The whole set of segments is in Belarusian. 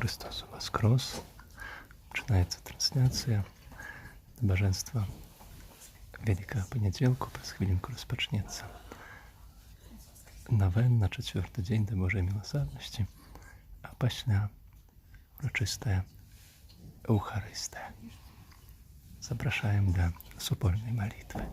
Христос воскрес! Починається трансляція набаженства Великого Понеділку. През хвилинку розпочнеться новен на 4-й день до Божої милосердності, а після урочистая Евхаристія. Запрошаємо до супольної молитви.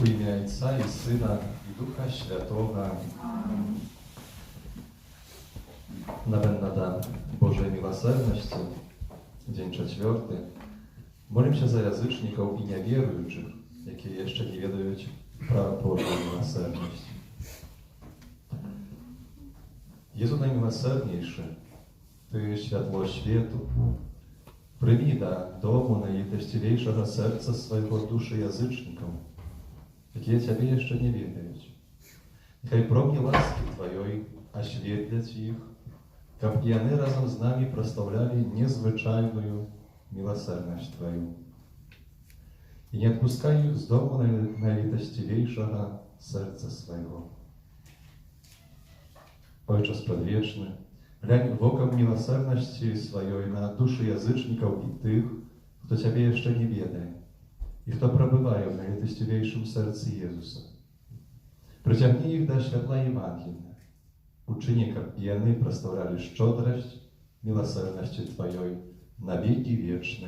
У ім'я Отця і Сина, і Духа Святого. Nawet nada Bożej Miłosierności, dzień 4. Молим się za язичників і невіруючих, які jeszcze nie ведають про Божу милосердність. Jezu najmiloserdniejszy, Ty światło światu, przyjmij do domu najlitościwejszego serca swojego duszy jazycznikom, jakie Ciebie jeszcze nie wiedzieć. Niechaj promienie łaski Twojej oświetlać ich, aby i oni razem z nami prostawiali niezwyczajną miłosierność Twoją. I nie odpuszczaj ich z domu najlitościwejszego serca swojego. Ojcze Przedwieczny, глянь w oko miłosierności swojej na duszy jazyczników i tych, kto Ciebie jeszcze nie wiedzie i kto przebywają w najlitościwejszym sercu Jezusa. Przyciągnij ich do światła Ewangelii. Uczyni, aby oni prostawiali szczodrość, miłosierności Twojej na wieki wieczne.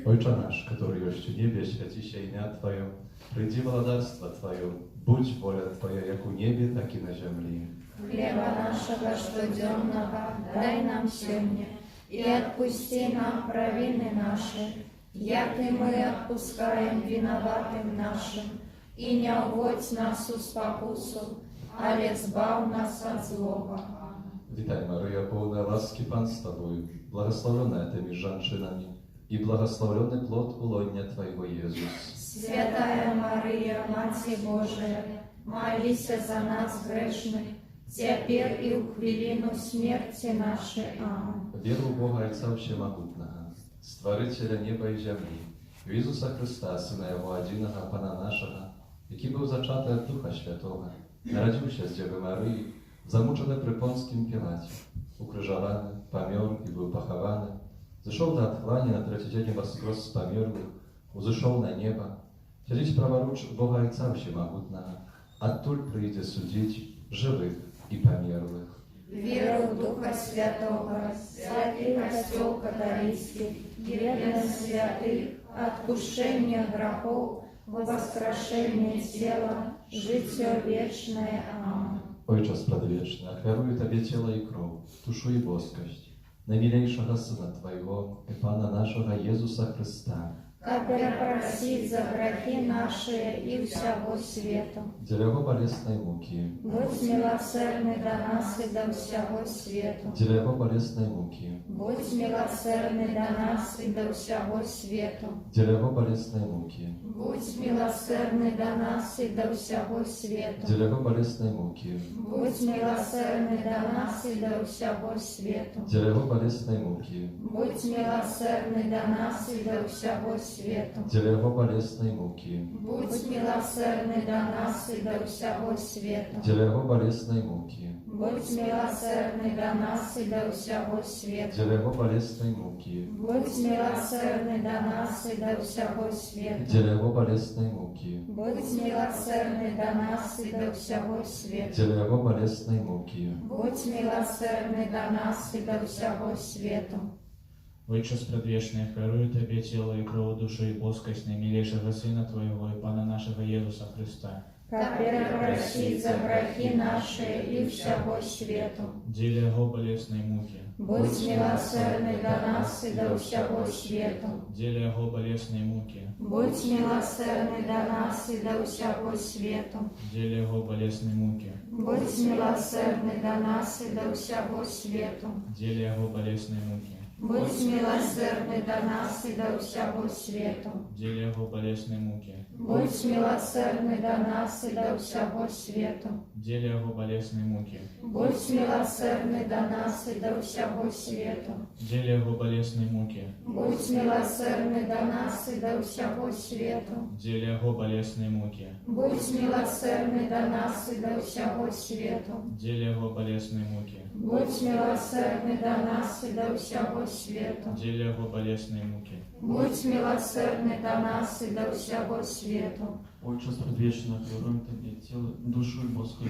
Ojcze nasz, który jest w niebie, święci się imię Twoje, przyjdzie władarstwo Twoje, будь воля Твоя, як у небе, так и на земле. Хлеба нашего ежедневного дай нам сегодня, и отпусти нам провины наши, як и мы отпускаем виноватым нашим, и не уводь нас в спокусу, ale zbaw nas od złego. Witaj Maryjo, pełna łaski Pan z Tobą, błogosławiona Tymi żonczynami i błogosławiony plod ulonia Twojego Jezus. Святая Мария, Матерь Божия, молись за нас грешных, теперь и в хвилину смерти нашей. Аминь. Wierzę w Boga Ojca Wszechmogutnego, Stworzyciela nieba i ziemi, w Jezusa Chrysta, Syna Jego jedynego, Pana naszego, jaki był zaczęty od Ducha Świętego, narodził się z Dziewy Maryi, zamuczony przy Pąckim Piłacie, ukrzyżowany, pomiór i był pochowany, zeszł do otchłani na trzeci dzień woskres z pomiorłych, uzeszł na nieba Сядзіць праваруч Бога Ojca Всемогутного, адтуль прыйдзе судзіць жывых і памерлых. Веру в Духа Святого, святый костел католический, ведомых святых, отпущение грехов, воскрешение тела, житие вечное. Amen. Ojcze Przedwieczny, ofiaruję Tobie ciało i krew, duszę i boskość, najmilejszego Syna Twojego i Pana naszego Jezusa Chrysta, Который просит за грехи наши и всего света. для Его болезной муки, Будь милосердный до нас и до всего света. для Его болезной муки, Будь милосердный до нас и до всего света. для Его болезной муки, Будь милосердный до нас и до всего света. для Его болезной муки, Будь милосердный до нас и до всего света. для Его болезной муки, Будь милосердный до нас и до всего света. для Его болезной муки, Будь милосердный до нас и до всего света. для Его болезной муки, Будь милосердный до нас и до всего света. для Его болезной муки, Будь милосердный до нас и до всего света. для Его болезной муки, Будь милосердный до нас и до всего света. для Его болезной муки. Будь милосердный до нас и до всего света. Ojcze Przedwieczny, ofiaruję Tobie ciało i krew, duszę i boskość najmilejszego Syna Twojego i Pana naszego Jezusa Chrysta, Который просит за грехи наши и всего света. для Его болезной муки, Будь милосердный до нас и до всего света. для Его болезной муки, Будь милосердный до нас и до всего света. для Его болезной муки, Будь милосердный до нас и до всего света. для Его болезной муки, Будь милосердный до нас и до всего света. для Его болезной муки, Будь милосердный до нас и до всего света. для Его болезной муки, Будь милосердный до нас и до всего света. для Его болезной муки, Будь милосердный до нас и до всего света. для Его болезной муки, Будь милосердный до нас и до всего света. для Его болезной муки, Будь милосердный до нас и до всего света. для Его болезной муки. Будь милосердный до нас и до всего света. Отче Предвечный, офируем Тебе тело, душу и боску,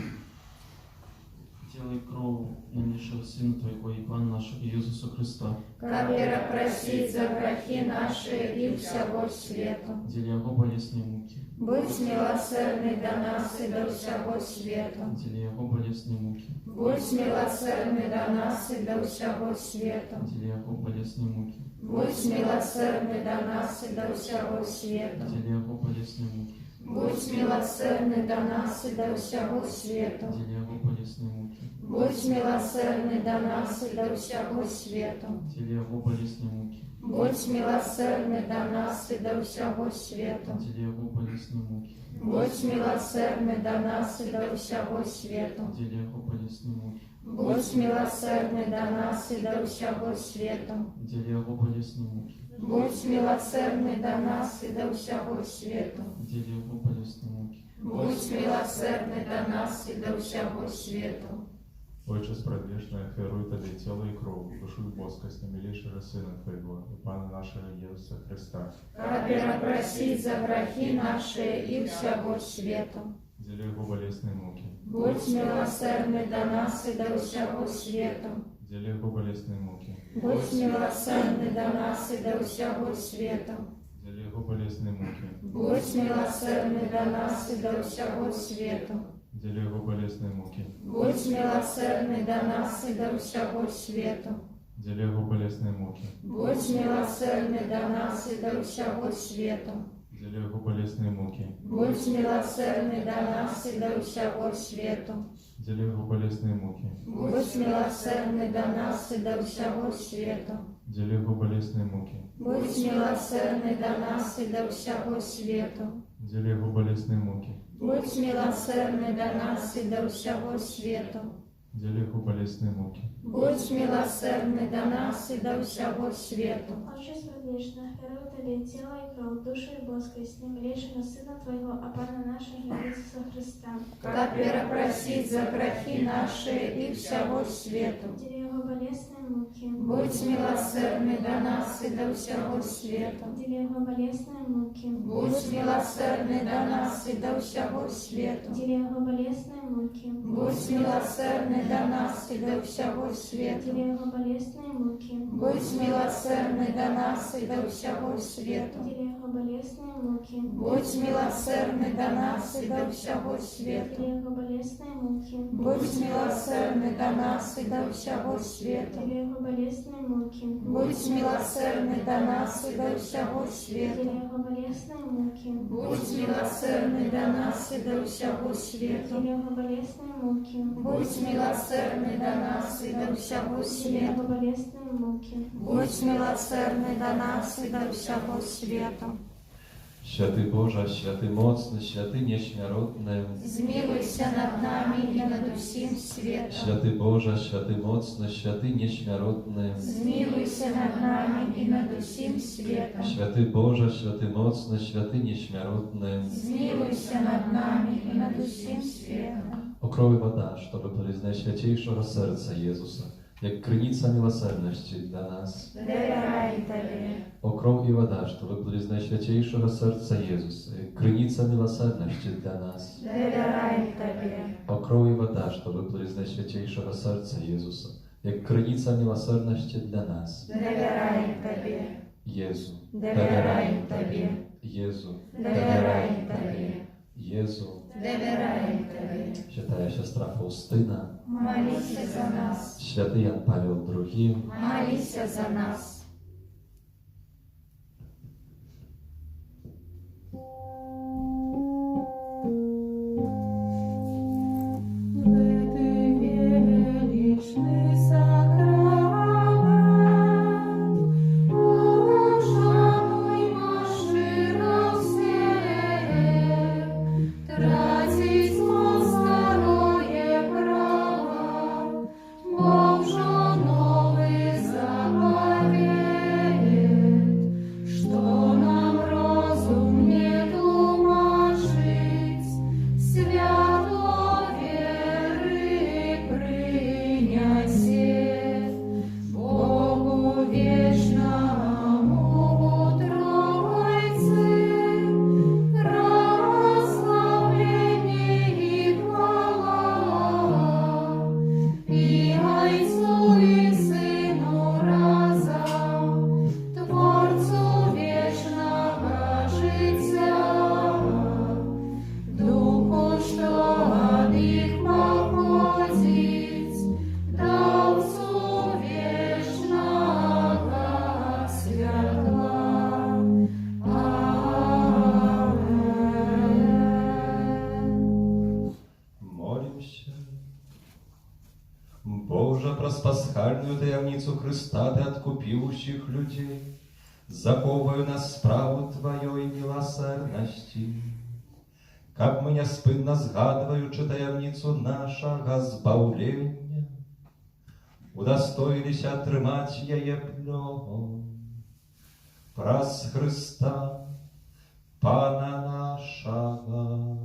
тело и кровь наимнейшего Сына Твоего и Пана нашего Иисуса Христа, Который просит за грехи наши и всего света. для Его болезной муки, Будь милосердный до нас и до всего света. для Его болезной муки, Будь милосердный до нас и до всего света. для Его болезной муки, Будь милосердный до нас и до всего света. для Его болезной муки, Будь милосердный до нас и до всего света. для Его болезной муки, Будь милосердный до нас и до всего света. для Его болезной муки, Будь милосердный до нас и до всего света. для Его болезной муки, Будь милосердный до нас и до всего света. для Его болезной муки, Будь милосердный до нас и до всего света. для Его болезной муки, Будь милосердный до нас и до всего света. для Его болезной муки. Будь милосердный до нас и до всего света. Ojcze Przedwieczny, ofiaruję Tobie ciało i krew, duszę i boskość najmilejszego Syna Twojego i Pana naszego Jezusa Chrysta, Который просит за грехи наши и всего света. для Его болезной муки, Будь милосердный до нас и до всего света. для Его болезной муки, Будь милосердный до нас и до всего света. для Его болезной муки, Будь милосердный до нас и до всего света. для Его болезной муки, Будь милосердный до нас и до всего света. для Его болезной муки, Будь милосердный до нас и до всего света. для Его болезной муки, Будь милосердный до нас и до всего света. для Его болезной муки, Будь милосердный до нас и до всего света. для Его болезной муки, Будь милосердный до нас и до всего света. для Его болезной муки, Будь милосердный до нас и до всего света. Дели его болезные муки. Будь милосердный до нас и до всего свету. Отче Свердечный, даруй Тебе тело и кровь, душу и боскость, наимилейшего Сына Твоего, а Пана нашего Иисуса Христа. Как перепросить за грехи наши и всего свету. Дели Его болезные муки. Будь милосердный до нас и до всего свету. Дели Его болезные муки. Будь милосердный до нас и до всего свету. Дели Его болезные муки. Будь милосердный до нас и до всего свету. Дели Его болезные муки. Будь милосердный до нас и до всего свету. Дели Его болезные муки. Будь милосердный до нас и до всего Дели свету. Его болезные муки. Будь милосердный до нас и до всего свету. Дели Его болезные муки. Будь милосердный до нас и до всего Дели свету. Его болезные муки. Будь милосердный до нас и до всего свету. Дели Его болезные муки. Будь милосердный до нас и до всего Дели свету. Его болезные муки. Будь милосердный до нас и до всего свету. Święty Boże, święty mocny, święty nieśmiertelny. Змилуйся над нами и над всем светом. Święty Boże, święty mocny, święty nieśmiertelny. Змилуйся над нами и над всем светом. Święty Boże, święty mocny, święty nieśmiertelny. Змилуйся над нами и над всем светом. Okroły woda, żeby byli z najświętejszego serca Jezusa, jak krynica miłosierności dla nas. Доверяй Тебе. Okroł i woda, żeby byli z najświętejszego serca Jezusa, jak krynica miłosierności dla nas. Доверяй Тебе. Okroł i woda, żeby byli z najświętejszego serca Jezusa, jak krynica miłosierności dla nas. Доверяй Тебе. Jezu, Доверяй Тебе. Jezu, Доверяй Тебе. Jezu. Доверяй Тебе. Święta siostra Faustyna, Молись за нас. święty Jan Paweł II, Молись за нас. Боже, праз пасхальную таямницу Христа Ты откупил всех людей, заковываю нас справу Твоей милосердности. Как мы неспынно згадываючи таямницу нашего збавления, удостоились отрымать яе плен. Праз Христа, Пана нашего.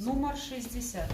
Номер 60.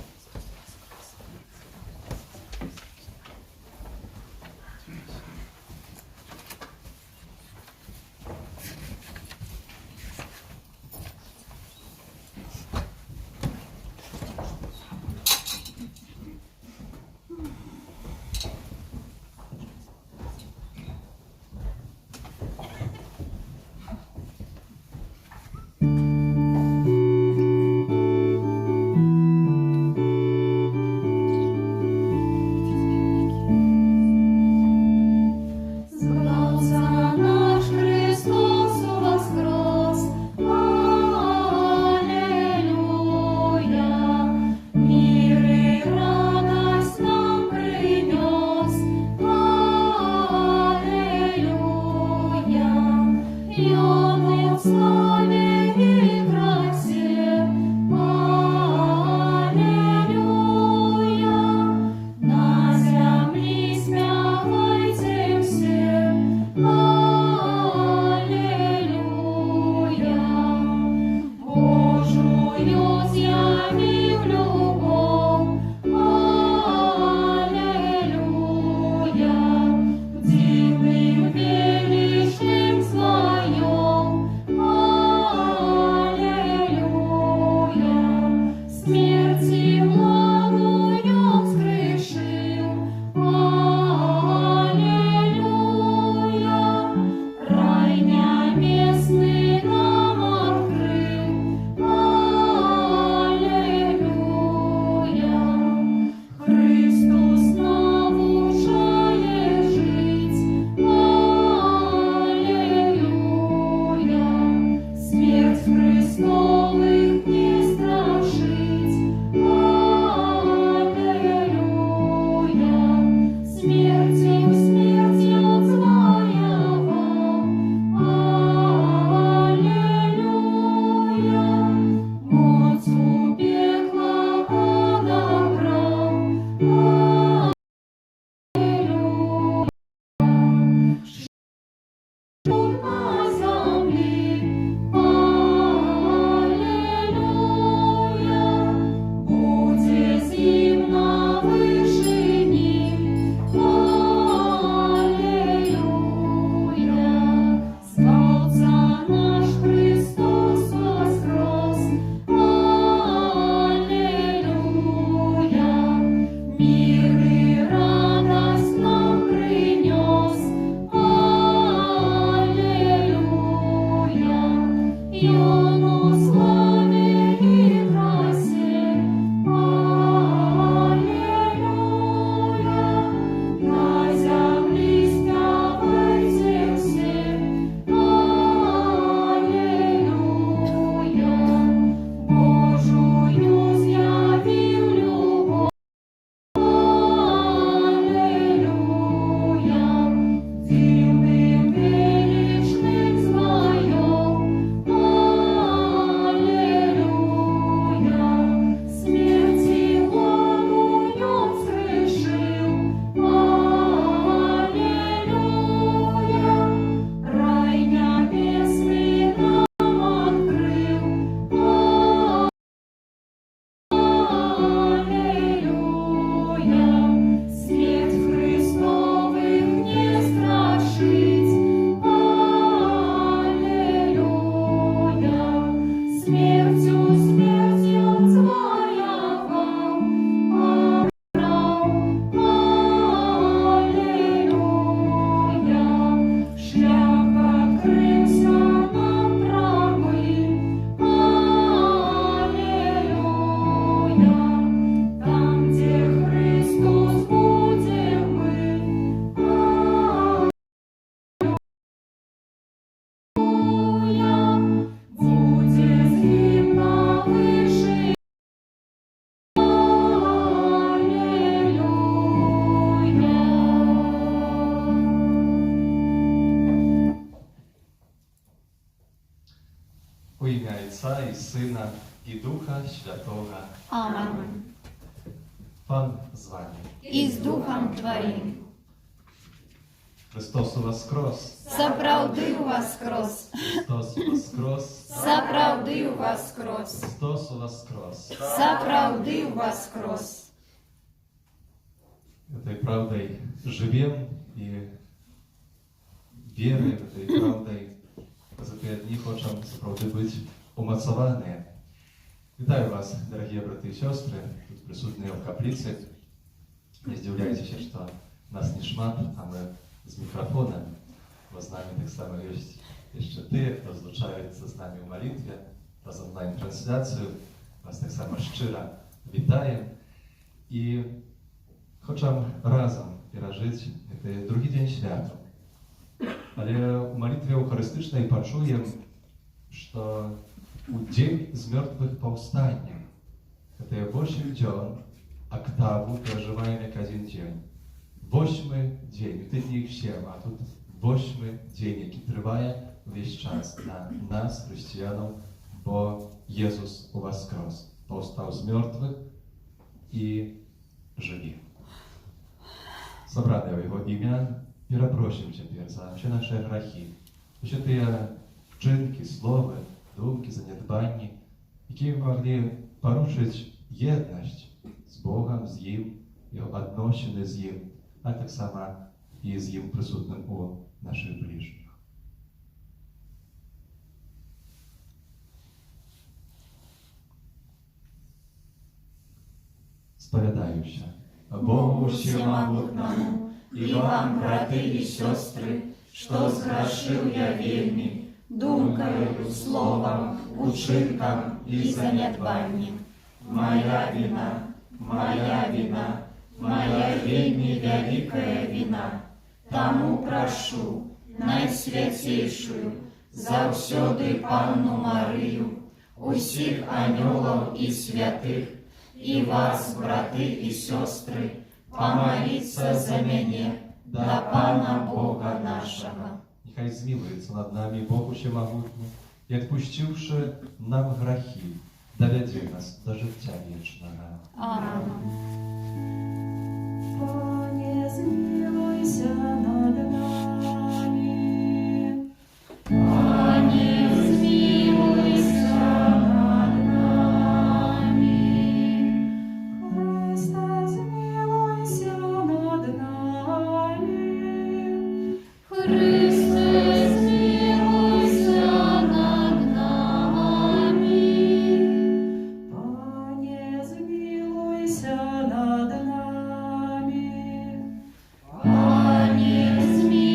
У ім'я Отця і Сина, і Духа Святого. Amen. Pan z wami. I z duchem Twoim. Христос воскрес! Сапраўды воскрес! Христос воскрес! Сапраўды воскрес! Христос воскрес! Сапраўды воскрес! Этой правдой живем и верой этой правдой за те дни хочем сапраўды быть умацаваныя. Вітаю вас, дорогие браты и сестры, тут присутные в каплице. Не здзіўляйцеся, что нас не шмат, а мы з микрофоном. Бо з нами так само есть еще те, кто злучається з нами в молитве, раз онлайн-трансляцію. Вас так само щиро вітаємо. І хочемо разом пережити цей другий день свята. Але в молитве евхаристичной почуем, что у день з мертвых повстання. Это 8 дней, октаву проживаем как один день. 8 день, это не их 7, а тут 8 день, який триває весь час на нас, християнов, бо Єсус воскрес, повстав з мертвих і живі. Собраны в Его имя, перепросим теперь за все наши грехи, все те вчинки, слова, думки, занедбання, які могли порушити єдність з Богом, з Ним, Його відносини з Ним, а так само і з Ним присутним у наших ближніх. Сповідаюся Богу всемогутному и вам, браты и сестры, что сгрешил я вельми, думкою, словом, учинком и занедбанием. Моя вина, моя вина, моя вельми великая вина. Тому прошу, найсвятейшую, завсёды Панну Марию, усіх анёлов и святых, и вас, браты и сестры, помолиться за меня, до Пана Бога нашего. Нехай змилується над нами Бог Всемогутній, і відпустивши нам грехи, доведе нас до життя вічного. Аминь. Пане, змилуйся над нами. Пане, змилуйся над нами. Христе, змилуйся над нами. Христе, змилуйся над нами. Пане, змилуйся над нами. Пане, змилуйся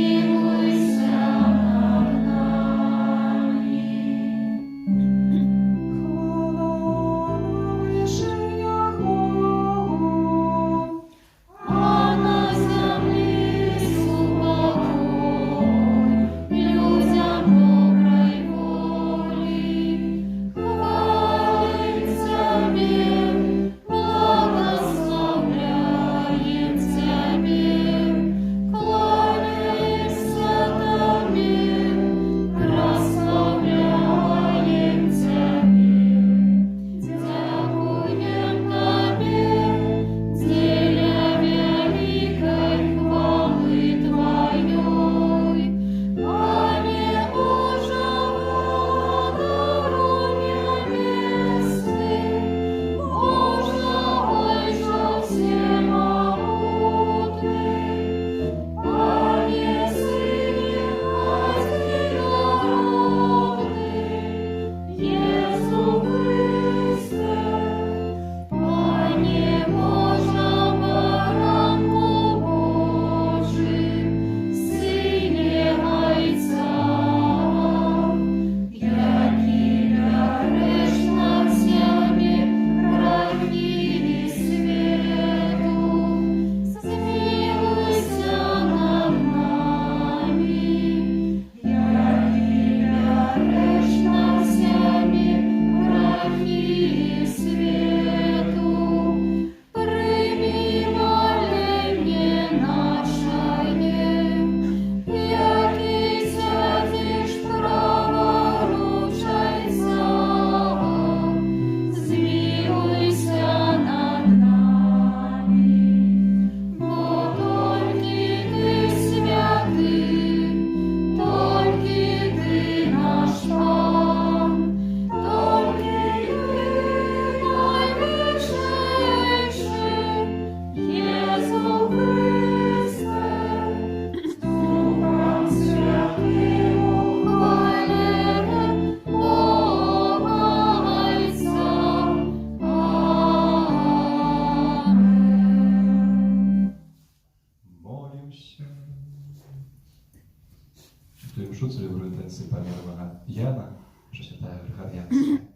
мученицы померлого Яна, Пресвятая Верховенская.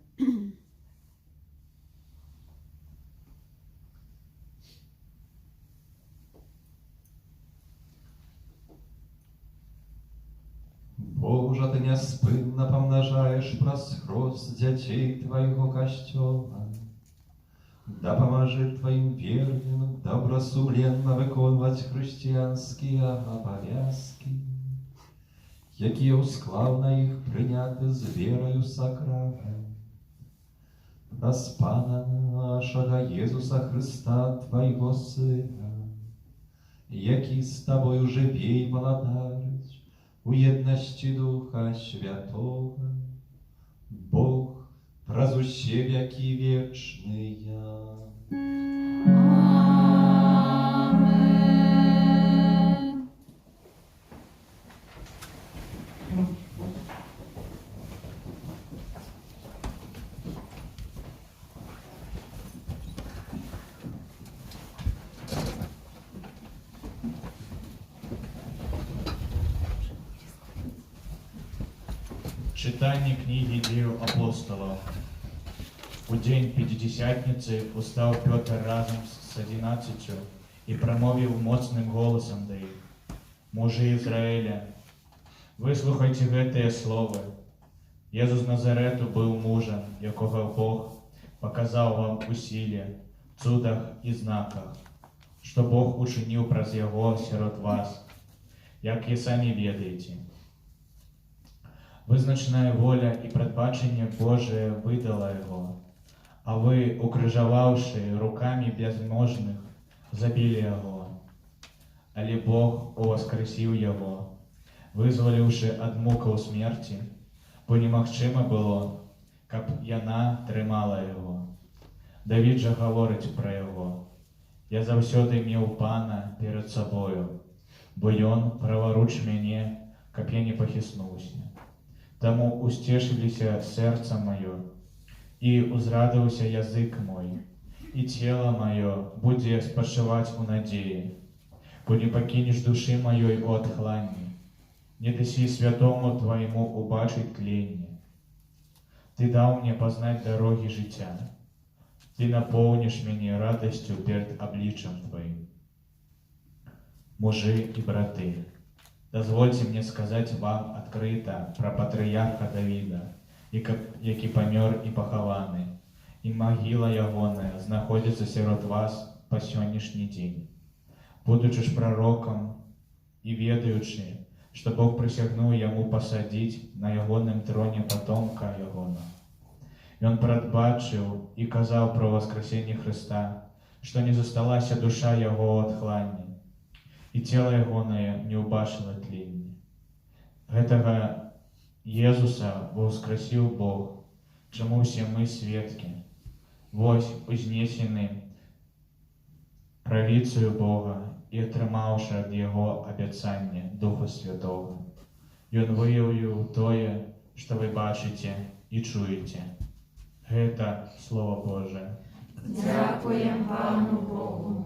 Боже, Ты няспынна помножаешь праз рост дзяцей Твайго касцёла. Да памажы Тваім верным добрасумленна выконваць хрысціянскія абавязкі, якія ўсклаў на іх прыняты з верою сакравай. Праз Пана нашага Езуса Христа, Твайго Сына, які з Табою жыве і валадарыць у еднасці Духа Святога, Бог праз усе вякі вечныя. Читание книги Деял апостолов. У день Пятидесятницы устал Петр разом с 11 и промовил моцным голосом до их: «Мужи Израиля, выслухайте гэтые словы. Езус Назарету был мужем, якого Бог показал вам у силе, цудах и знаках, что Бог учинил праз Его сирот вас, як и сами ведаете. Визначная воля і предбачення Божие видала Його, а ви, укрижававши руками безможних, забили Його. Але Бог воскресив Його, визволивши від муков смерті, бо немагчима було, каб яна тримала Його. Давид же говорить про Його: «Я завсёды меў Пана перед собою, бо Ён праворуч мяне, каб я не похиснуўся. Таму усцешыліся сэрца маё, і узрадаваўся язык мой, і цела маё будзе спачываць у надзеі, бо не пакінеш душы маёй у адхланні, не дасі святому Твайму убачыць тленне. Ты даў мне пазнаць дарогі жыцця, Ты напоўніш мяне радасцю перед абліччам Тваім. Мужы і браты, дазвольце мне сказаць вам адкрыта пра патрыярха Давіда, які памёр і пахаваны, і магіла ягоная знаходзіцца сярод вас па сённяшні дзень. Будучы ж прарокам і ведаючы, што Бог прысягнуў яму пасадзіць на ягоным троне патомка ягона, Ён прадбачыў і казаў пра воскресенне Хрыста, што не засталася душа яго ў адхланні, і цела ягонае не ўбачыла тленне. Гэтага Езуса воскресіў Бог, чаму ўсе мы сведкі. Вось узнесены правіцаю Бога і атрымаўшы ад Яго абяцанне Духа Святога. Ён выяўіў тое, што вы бачыце і чуеце. Гэта Слово Божие. Дзякуем Пану Богу.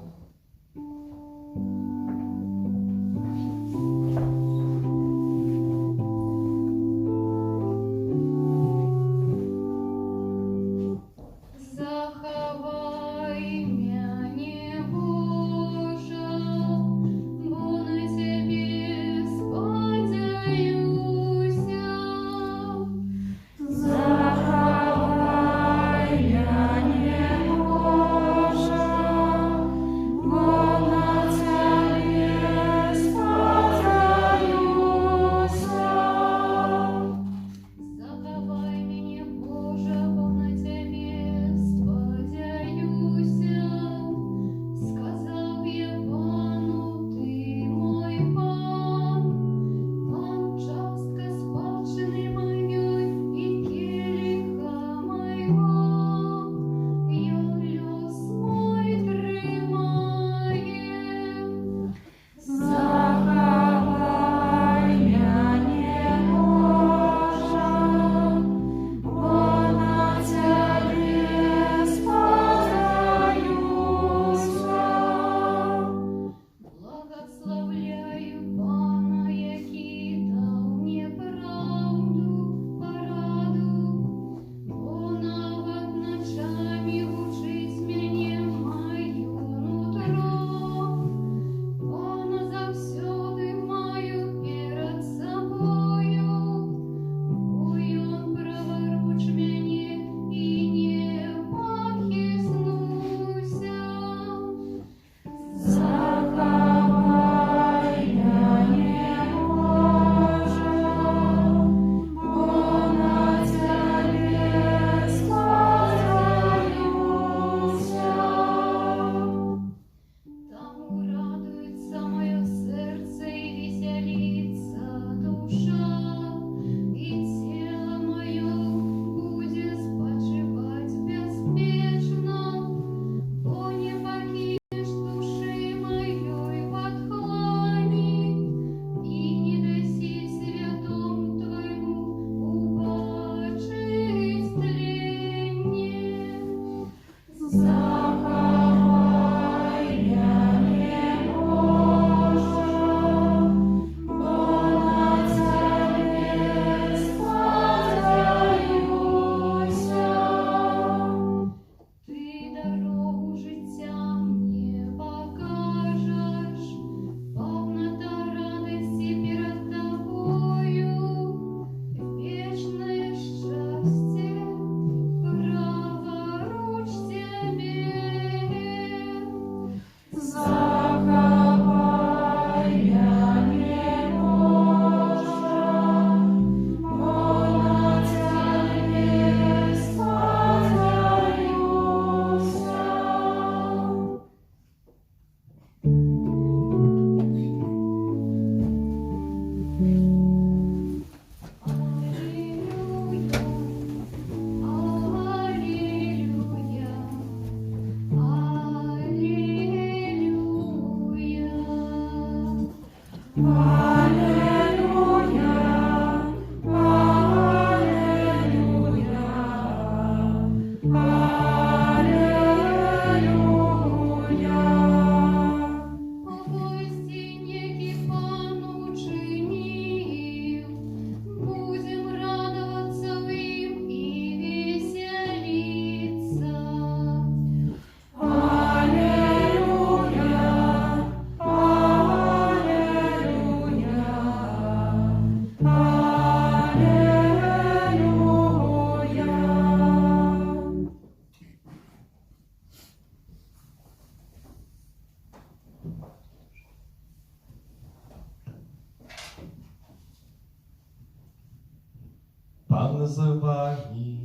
Pan z wami.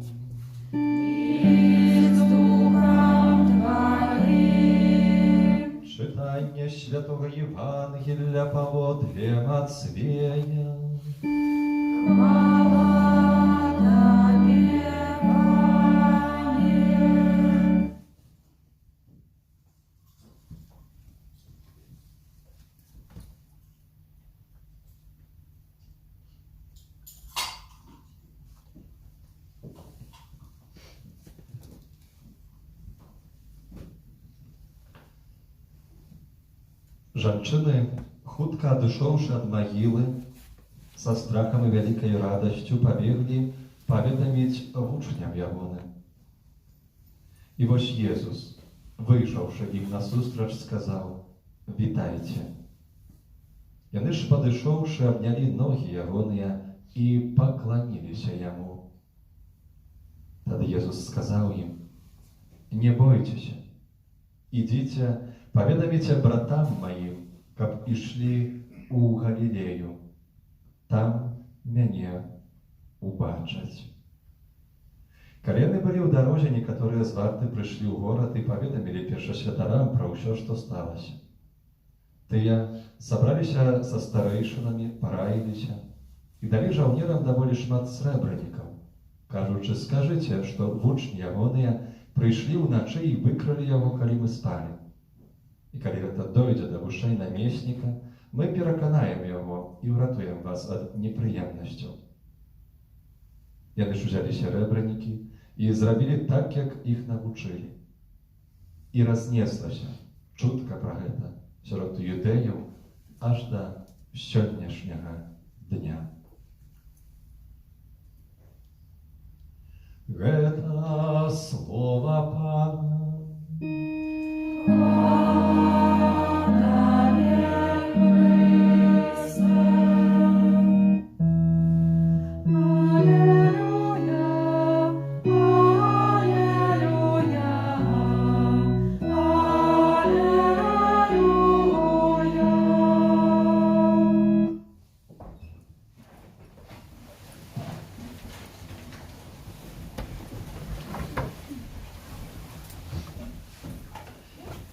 I z duchem Twoim. Czytanie Świętego Ewangelia powodle Macwieja. Chwała Tobie, Panie. Жанчыны, хутка адышоўшы ад магілы, са страхам і вялікай радасцю пабеглі паведаміць вучням ягоным. І вось Езус, выйшаўшы ім насустрач, сказаў: «Вітайце». Яны ж, падышоўшы, абнялі ногі ягоныя і пакланіліся яму. Тады Езус сказаў ім: «Не бойцеся, ідзіце, паведаміце братам маім, каб ішлі ў Галілею. Там мяне убачаць». Калі яны былі ў дарозе, некаторыя з варты прыйшлі ў горад і паведамілі першасвятарам пра ўсё, што сталася. Тыя сабраліся са старэйшынамі, параіліся і далі жаўнерам даволі шмат срэбранікаў, кажучы: «Скажыце, што вучні ягоныя прыйшлі ўначы і выкралі яго, калі мы спалі. І калі гэта дойдзе да вушэй намесніка, мы пераканаем яго і ўратуем вас ад непрыемнасцяў». Яны ж узялі сярэбранікі і зрабілі так, як іх навучылі. І разнеслася чутка пра гэта сярод юдэяў аж да сённяшняга дня. Гэта слова Пана.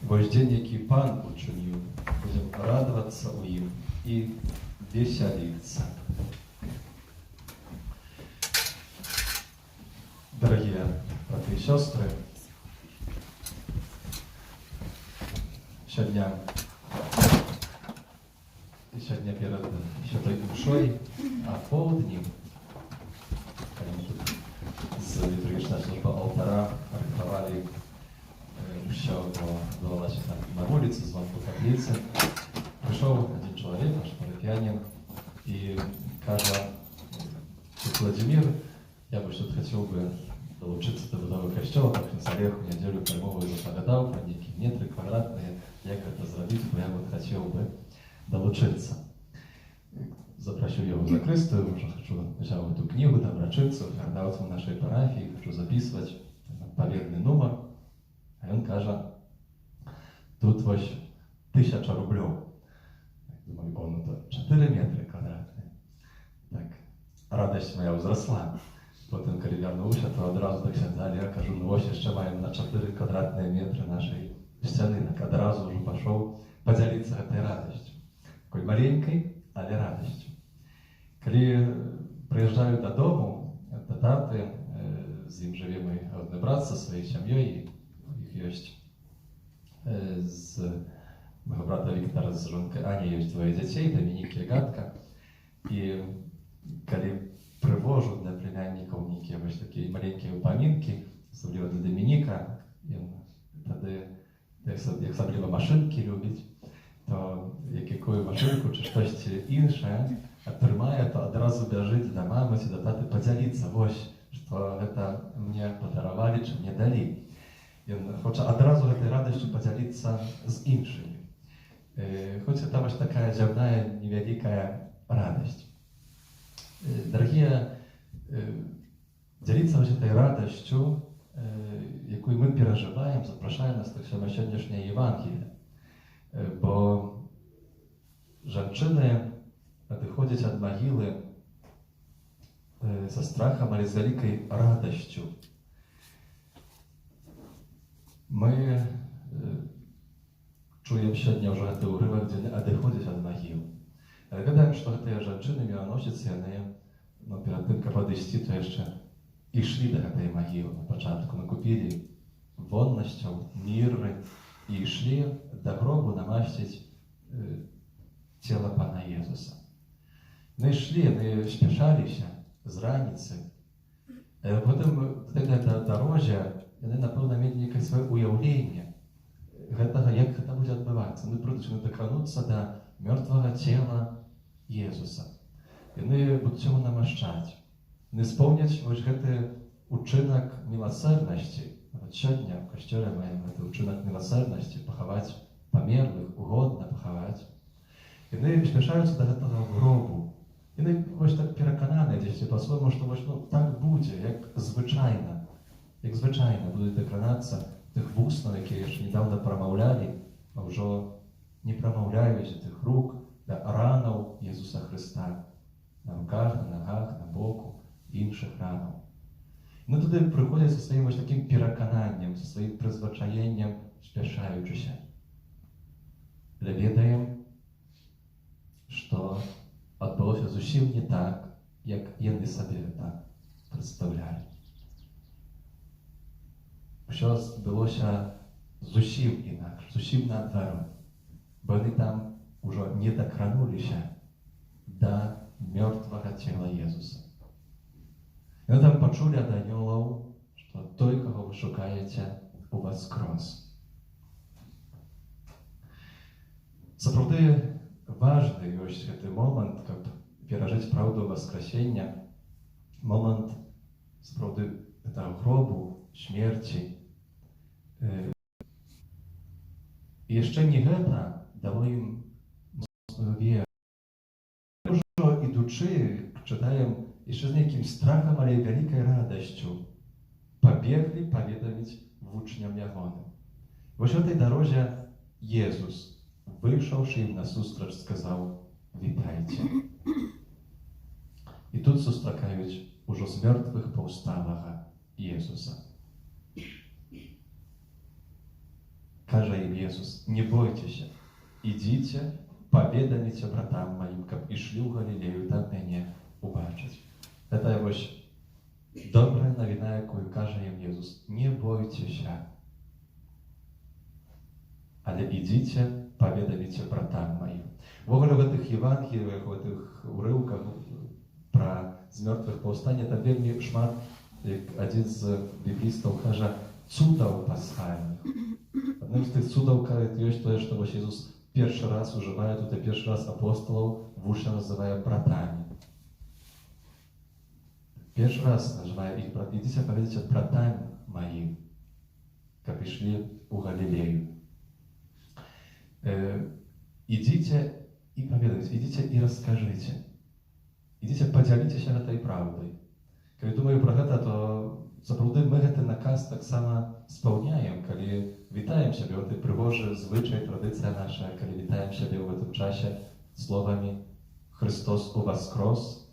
Вось дзень, які Пан учыніў, будзем радавацца ў ім і весяліцца. Дарагія браты і сёстры, сёння перад святой імшой, апоўдні, калі мы тут з літургічнай службы алтара рыхтавалі все адбывалася там на вуліцы, звонку капліцы, прыйшоў адзін чалавек, наш парафіянін, і кажа: «Владимир, я бы тут хацеў бы далучыцца да будовы касцёла, так на Салех у нядзелю прамову запавядаў пра нейкія метры квадратныя, як гэта зрабіць, бо я вот хацеў бы далучыцца». Запрасіў яго ў закрыстую, ўжо взяў эту кнігу, дабрачынцу, фердаўцу нашай парафіі, хачу запісваць адпаведны нумар. А ён кажа: «Тут вось 1000 рублёў». Думаю: «О, ну то 4 метры квадратныя». Так, радасць моя ўзрасла. Потым, калі вярнуўся, то адразу да ксяндза я кажу: «Ну вось яшчэ маем на 4 квадратныя метры нашай сцяны». Так адразу ўжо пашоў падзяліцца гэтай радасцю. Такой маленькай, але радасцю. Калі прыязджаю дадому, да таты, з ім жыве мой родны брат са сваёй сям'ёй, ёсць з майго брата Віктара з жонкай Ані ёсць 2 дзяцей, Дамінік і Агатка. І калі прывожу для племяннікаў нейкія вось такія маленькія ўпамінкі, асабліва для Дамініка, ён тады асабліва машынкі любіць, то як якую машынку ці штосьці іншае атрымае, то адразу бяжыць да мамы ці да таты падзяліцца: «Вось, што гэта мне падаравалі, чи мне далі». Ён хоча адразу гэтай радасцю падзяліцца з іншымі. Хоць гэта вось такая зямная невялікая радасць. Дарагія, дзяліцца вось гэтай радасцю, якую мы перажываем, запрашае нас таксама сённяшняе Евангелие. Бо жанчыны адыходзяць ад магілы са страхам, але з вялікай радасцю. Мы чуем сёння ўжо гэты ўрывак, дзе адыходзяць ад магіл. Гадаем, што гэтыя жанчыны міраносіцы, яны перад тым, каб адысці, то яшчэ ішлі да гэтай магілы на пачатку, накупілі воннасцяў, мірры і ішлі да гробу намасціць цела Пана Езуса. Яны ішлі, яны спяшаліся з раніцы. Потым да дарозе яны, напэўна, мелі нейкае сваё ўяўленне гэтага, як гэта будзе адбывацца. Яны прыйдуць, яны дакрануцца да мёртвага цела Езуса. Яны будуць яго намашчаць. Яны спомняць вось гэты учынак міласэрнасці. Нават сёння ў касцёле маем гэты учынак міласэрнасці, пахаваць памерлых, угодна пахаваць. Яны спяшаюцца да гэтага гробу. Яны вось так перакананыя дзесьці па-свойму, што вось так будзе, як звычайна. Як звычайна будуць дакранацца тых вуснаў, якія яшчэ нядаўна прамаўлялі, а ўжо не прамаўляюць тых рук да ранаў Езуса Хрыста. На руках, на нагах, на боку, іншых ранаў. Яны туды прыходзяць са сваім вось такім перакананнем, са сваім прызвычаеннем, спяшаючыся. Але ведаем, што адбылося зусім не так, як яны сабе гэта прадстаўлялі. Усё адбылося зусім інакш, зусім наадварот. Бо яны там ужо не дакрануліся да мёртвага цела Езуса. Яны там пачулі ад анёлаў, што той, каго вы шукаеце, уваскрос. Сапраўды важны ёсць гэты момант, каб перажыць праўду васкрасення, момант сапраўды гэтага гробу, смерці. І яшчэ не гэта дало ім моцную веру. Ужо ідучы, чытаем, яшчэ з нейкім страхам, але вялікай радасцю пабеглі паведаміць вучням ягоным. Вось у гэтай дарозе Езус, выйшаўшы ім насустрач, сказаў: «Вітайце». І тут сустракаюць ужо з мёртвых паўсталага Езуса. Кажа ім Езус: «Не бойцеся, ідзіце, паведаміце братам маім, каб ішлі ў Галілею, там мяне убачыць». Гэта вось добрая навіна, якую кажа ім Езус: «Не бойцеся, але ідзіце, паведаміце братам маім». Увогуле ў гэтых евангеліях, у гэтых урыўках пра з мёртвых паўстання там вельмі шмат, як адзін з біблістаў кажа, цудаў пасхальных. Адным з тых цудаў ёсць тое, што вось Езус першы раз ужывае тут, і першы раз апосталаў вучня называе братамі. Першы раз называе іх брат. «Ідзіце, паведзіце братам маім, каб ішлі ў Галілею». Ідзіце і паведаміце, ідзіце і раскажыце. Ідзіце, падзяліцеся гэтай праўдай. Калі думаю пра гэта, то сапраўды мы гэты наказ таксама спаўняем, калі вітаем сябе ў гэтай прыгожай звычай, традыцыя наша, калі вітаем сябе ў гэтым часе словамі «Христос уваскрос».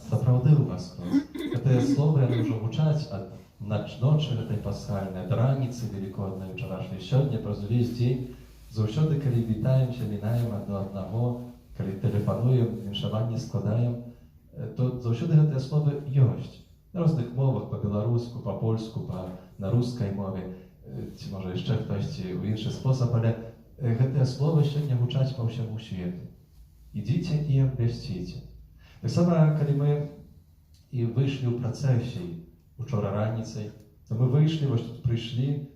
Сапраўды уваскрос. Гэтыя словы яны ўжо гучаць ад ночы гэтай пасхальнай, ад раніцы велікоднай, учарашняй, сёння, праз увесь дзень. Заўсёды, калі вітаемся, вінаем адно аднаго, калі тэлефануем, віншаванні складаем, то заўсёды гэтыя словы ёсць. На розных мовах, па-беларуску, па-польску, на рускай мове, ці можа яшчэ хтосьці ў іншы спосаб, але гэтыя словы сёння гучаць па ўсяму свету. Ідзіце і абвясціце. Таксама, калі мы і выйшлі ў працэсіі учора раніцай, то мы выйшлі, вось тут прыйшлі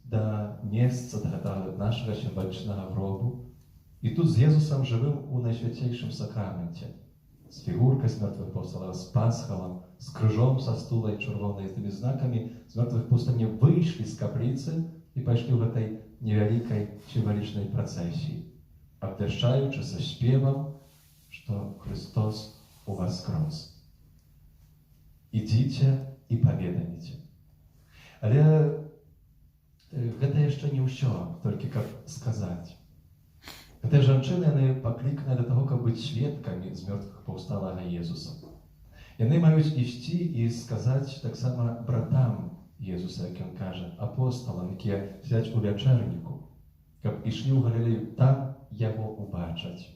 да месца, да гэтага нашага сімвалічнага гробу, і тут з Езусам жывым у найсвяцейшым сакраменце, з фігуркай з мёртвых паўсталага, з пасхалам, з крыжом са стулай чырвонай, з тымі знакамі з мёртвых паўстання выйшлі з капліцы і пайшлі ў гэтай невялікай сімвалічнай працэсіі, абвяшчаючы са спевам, што Христос уваскрос. Ідзіце і паведаміце. Але гэта яшчэ не ўсё, толькі каб сказаць. Гэтыя жанчыны, яны пакліканыя для таго, каб быць сведкамі з мёртвых паўсталага Езуса. Яны маюць ісці і сказаць таксама братам Езуса, як ён кажа, апосталам, якія сядзяць у вячэрніку, каб ішлі ў Галілею там яго убачаць.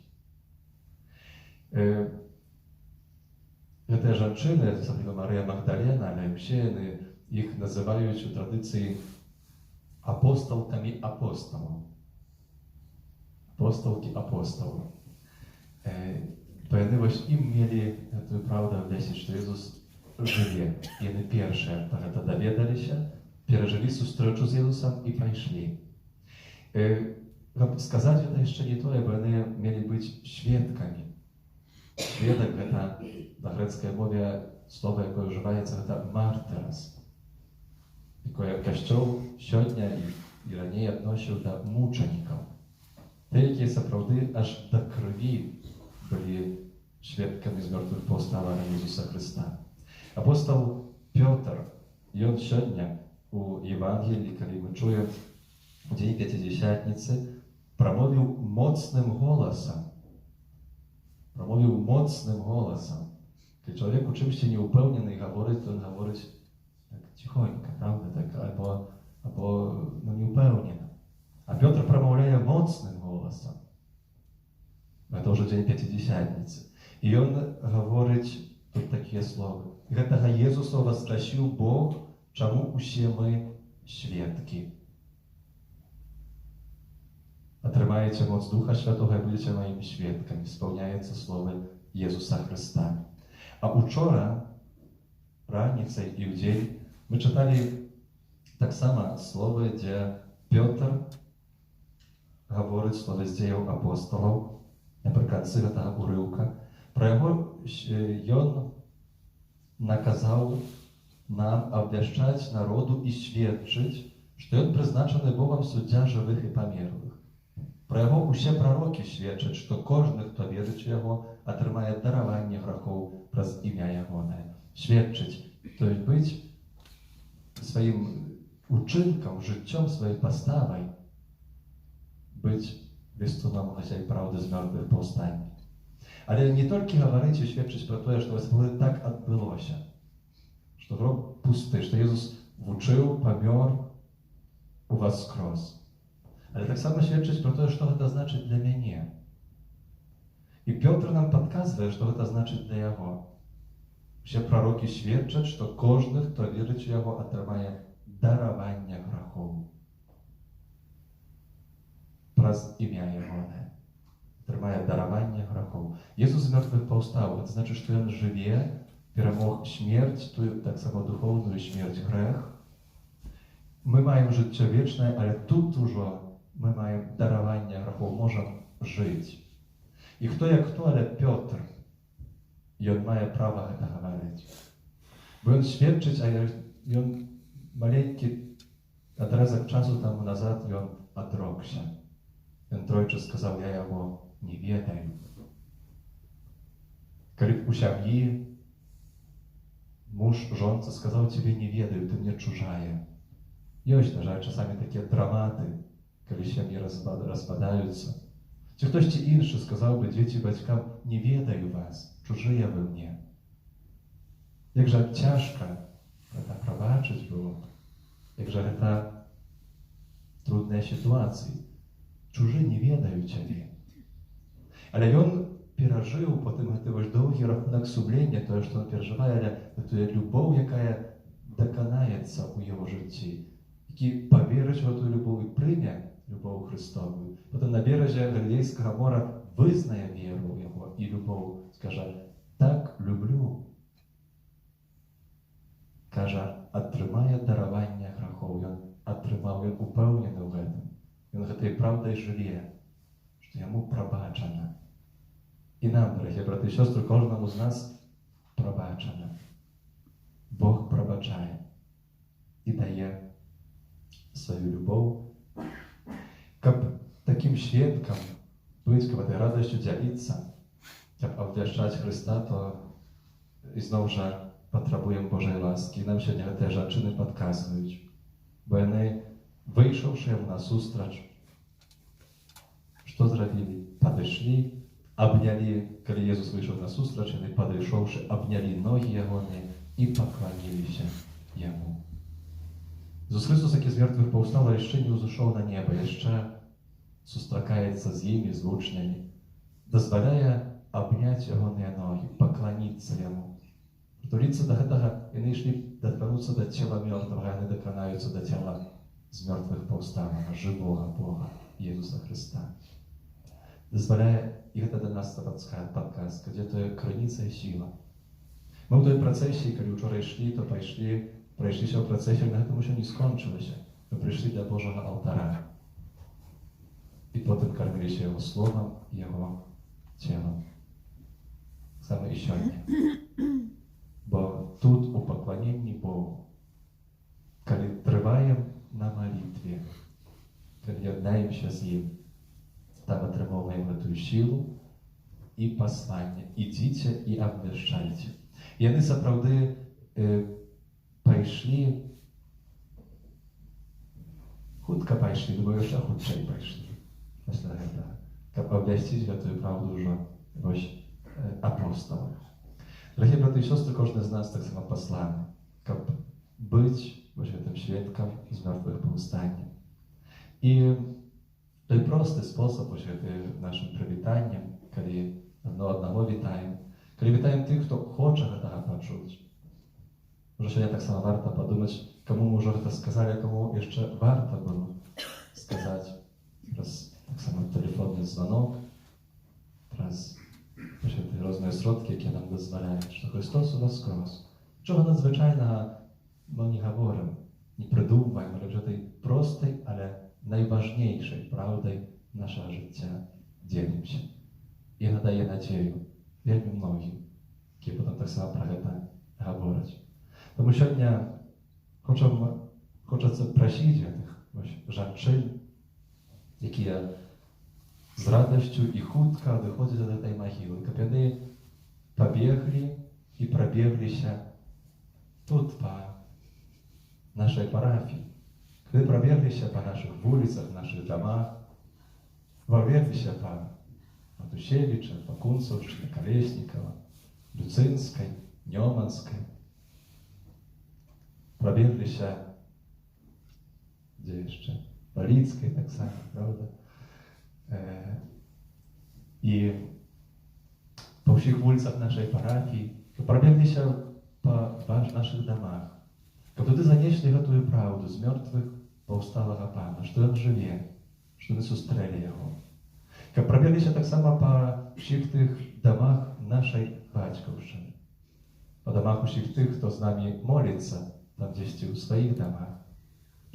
Гэтыя жанчыны, асабліва Марыя Магдалена, але ўсе яны іх называюць у традыцыі апосталкамі апосталаў. Апосталкі апосталаў. То яны вось ім мелі гэтую праўду абвясціць, што Езус жыве. Яны першыя пра гэта даведаліся, перажылі сустрэчу з Езусам і пайшлі. Сказаць гэта яшчэ не тое, бо яны мелі быць сведкамі. Сведак гэта на грэцкай мове слова, якое ўжываецца, гэта мартырас, якое Касцёл сёння і раней адносіў да мучанікаў. Тыя, якія сапраўды аж да крыві былі сведкамі з мёртвых паўсталага Езуса Хрыста. Апостол Пётр, ён сёння у Евангеліі, калі мы чуем у дзень Пяцідзясятніцы, прамовіў моцным голасам. Прамовіў моцным голасам. Калі чалавек у чымсьці неўпэўнены гаворыць, то ён гаворыць так ціхонька, правда, так, або неўпэўнена. А Пётр прамаўляе моцным голасам. Гэта ўжо дзень Пяцідзясятніцы. І ён гаворыць тут такія словы. Гэтага Езуса васкрасіў Бог, чаму усе мы сведкі. Атрымаеце моц Духа Святога і будзеце маімі сведкамі. Спаўняецца словы Езуса Хрыста. А учора, раніцай і ўдзень, мы чыталі таксама словы, дзе Пётр гаворыць словы з дзеяў апосталаў, напрыканцы гэтага урыўка. Пра яго ён наказаў нам абвяшчаць народу і сведчыць, што ён прызначаны Богам суддзя жывых і памерлых. Пра яго усе прарокі сведчаць, што кожны, хто верыць у яго, атрымае дараванне грахоў праз імя ягонае. Сведчыць, то есть быць сваім учынкам, жыццём, сваёй паставай, быць вестуном хаця і праўды з мёртвых паўстання. Але не толькі гаварыць і сведчыць пра тое, што так адбылося, што гроб пусты, што Езус вучыў, памёр, уваскрос. Але таксама сведчыць пра тое, што гэта значыць для мяне. І Пётр нам падказвае, што гэта значыць для яго. Усе прарокі сведчаць, што кожны, хто верыць у яго, атрымае дараванне грахоў праз імя ягонае. Атрымае дараванне грахоў. Езус з мёртвых паўстаў. Гэта значыць, што ён жыве, перамог смерць, тую таксама духоўную смерць, грэх. Мы маем жыццё вечнае, але тут ужо мы маем дараванне грахоў, можам жыць. І хто як хто, але Пётр, ён мае права гэта гаварыць. Бо ён сведчыць, а ён маленькі адрэзак часу таму назад ён адрокся. Ён тройчы сказаў: я яго не ведаю. Калі б у сям'і муж жонцы сказаў: цябе не ведаю, ты мне чужая. Ёсць, на жаль, часамі такія драматы, калі сям'і распадаюцца. Ці хтосьці іншы сказаў бы дзеці бацькам: не ведаю вас, чужыя вы мне. Як жа цяжка гэта прабачыць было, як жа гэта трудныя сітуацыі. Чужы не ведаю цябе. Але ён перажыў потым гэты ваш доўгі рахунак сумлення, тое, што ён перажывае, але гэтую любоў, якая даканаецца ў яго жыцці, які паверыць у гэтую любоў і прыме любоў Христовую. Потым на беразе Галілейскага мора вызнае веру ў яго і любоў. Скажа: так люблю. Кажа, атрымае дараванне грахоў. Ён атрымаў, ён упэўнены ў гэтым. Ён гэтай праўдай жыве, што яму прабачана. І нам, дарагія браты і сёстры, кожнаму з нас прабачана. Бог прабачае і дае сваю любоў. Каб такім сведкам быць, каб этой радасцю дзяліцца, каб абвяшчаць Хрыста, то ізноў жа патрабуем Божай ласкі. І нам сёння гэтыя жанчыны падказваюць, бо яны, выйшаўшы яму насустрач, што Что зрабілі? Падышлі, абнялі, калі Езус выйшаў насустрач, яны падышоўшы, абнялі ногі ягоныя і пакланіліся яму. Ісус Христос, які з мертвых паўстаў, яшчэ не ўзышоў на неба, яшчэ сустракаецца з імі, з вучнямі, дазваляе абняць ягоныя ногі, пакланіцца яму. Прытуліцца да гэтага, яны ішлі даткануцца да цела мёртвага, яны дакранаюцца да цела з мёртвых паўсталага, жывога Бога, Езуса Христа. Дазваляе, і гэта да нас падказка, дзе тая крыніца і сіла. Мы ў той працэсіі, калі ўчора ішлі, то прайшліся ў працэсе, на гэтым усё не скончылася. Мы прыйшлі да Божага алтара. І потым карміліся яго словам і яго целом. Саме і сёння. Бо тут у пакланенні Богу, калі трываем на малітве, калі яднаемся з ім, там атрымоўваем гэтую сілу і пасланне. Ідзіце і абвяшчайце. І яны сапраўды пайшлі, хутка пайшлі, думаю, яшчэ хутчэй пайшлі пасля гэтага, каб абвясціць гэтую праўду ўжо апосталам. Дорогие браты и сестры, кожны з нас таксама пасланы, каб быць гэтым сведкам з мёртвых паўстання. І той просты спосаб нашым прывітаннем, калі аднаго вітаем, калі вітаем тых, хто хоча гэтага пачуць. Можа, сёння таксама варта падумаць, каму мы ўжо гэта сказалі, каму яшчэ варта было сказаць праз таксама тэлефонны званок, праз розныя сродкі, якія нам дазваляюць, што Христос воскрес. Чого надзвичайного ми не говоримо, не придумуємо, але вже той простий, але найважнішою правдою нашого життя ділимося. І надає надію вельми многим, які потім так само про це говорять. Тому сьогодні хочеться просити тих жанчин, які з радостю і хутка виходять до цієї могили, щоб вони побігли і пробіглися тут по нашей парафии, когда пробеглись по наших улицах, наших домах, ворвались по Матусевича, по Кунцевича, Колесникова, Люцинской, Неманской, пробеглись, где еще, Полицкой, так само, правда? И по всех улицах нашей парафии пробеглись по наших домах, каб туды занеслі гэтую праўду з мёртвых паўсталага Пана, што ён жыве, што мы сустрэлі яго. Каб прабегліся таксама па ўсіх тых дамах нашай бацькаўшчыны, па дамах усіх тых, хто з намі моліцца там дзесьці ў сваіх дамах,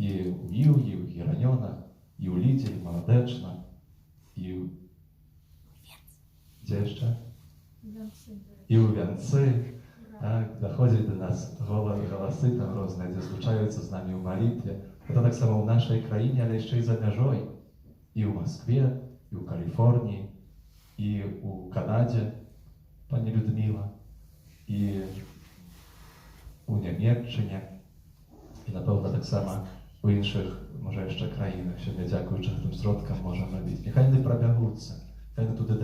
і ў Іўгі, ў Геранёнах, і ў Лідзе, і Маладэчна, і ў... Дзе яшчэ? І ў Вянцы. Так, доходят до нас голосы там разные, где случаются с нами в молитве. Это так само в нашей краине, але еще и за межой. И в Москве, и в Калифорнии, и в Канаде, пані Людмила, и у Німеччині, і, напевно, так само у інших, може, ще країнах. Сьогодні, дякуючи тим сродкам, можемо робити. Нехай не пробягуться, хай не туди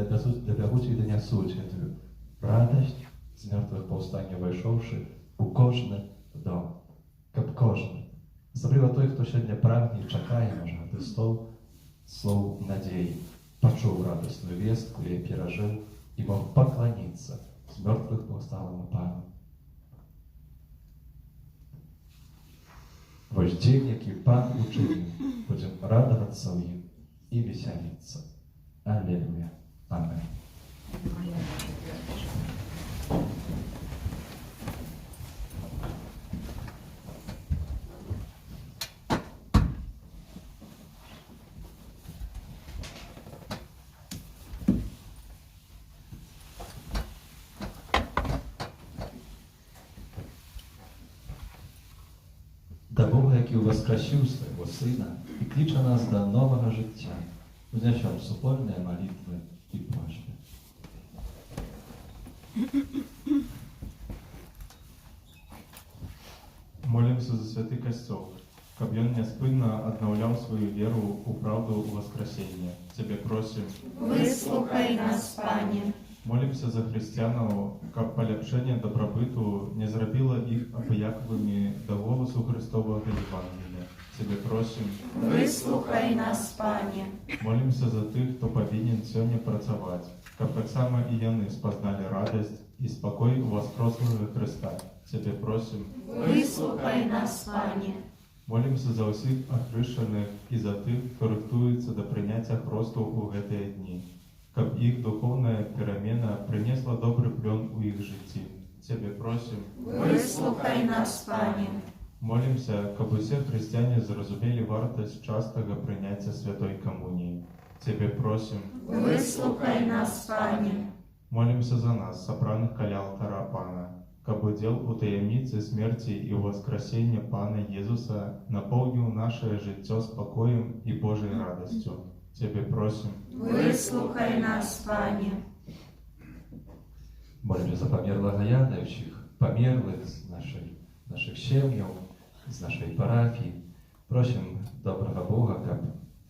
добягуть і донесуть цю радость, з мертвих повстання вийшовши у кожний дом, каб кожен, особливо той, хто сьогодні прагне і чекає, може, на слов надії, почув радісну вістку, її пережив і мог поклонитися з мертвих повсталому Пану. Вось день, який Пан учинив, будем радуватися в ним і веселитися. Аллилуйя. Аминь. Да Бога, який воскресив свого Сина і кличе нас до нового життя, узнесем супольные молитвы и просьбы. Молимся за святий Костьол, каб ён няспынна аднаўляў сваю веру ў праўду ў воскресенне. Цябе просім, Выслухай нас, Пане. молімся за хрысціянаў, каб паляпшэнне дабрабыту не зрабіла іх абыякавымі да голасу Христовага Євангелія. Цябе просім, Выслухай нас, Пане. молімся за тых, хто павінен сёння працаваць, каб таксама і яны спазналі радасць і спакой у воскреслага Христа. Цябе просім, Выслухай нас, Пане. молімся за ўсіх ахрышаных і за тых, хто рыхтуецца да прыняцця хросту ў гэтыя дні, каб іх духоўная перамена прынесла добры плён у іх жыцці. Цябе просім, Выслухай нас, Пане. молімся, каб усе хрысціяне зразумелі вартасць частага прыняцця святой камуніі. Цябе просім, Выслухай нас, Пане. молімся за нас, сабраных каля алтара Пана, каб удзел у таямніцы смерці і воскресення Пана Єзуса напоўніў нашае жыццё спакоем і Божай радасцю. Цябе просім, Выслухай нас, Пане. Молимся за померлого ядающих, померлых з наших сем'яў, з нашej парафіі. Просім доброго Бога, каб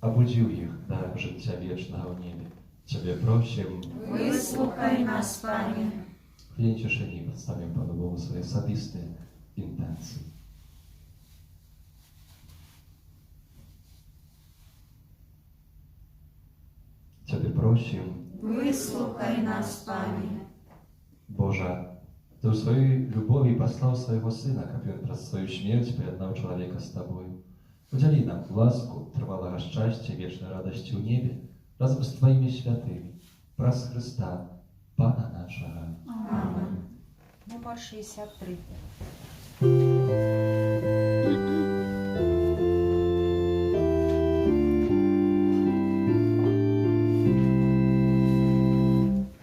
обудзіў іх да жыцця вечнага ў небе. Цябе просім, Выслухай нас, Пане. в дзень цішыні прадставім Пану Богу свае асабістыя інтэнцыі. Цябе просім, Выслухай нас, Пане. Божа, Ты ў сваёй любові паслаў свайго Сына, каб ён праз сваю смерць паяднаў чалавека з Табою. Удзялі нам ласку трывалага шчасця, вечнай радасці ў небе, разам з Тваімі святымі, праз Христа, Пана нашага. Амин. Номер 63.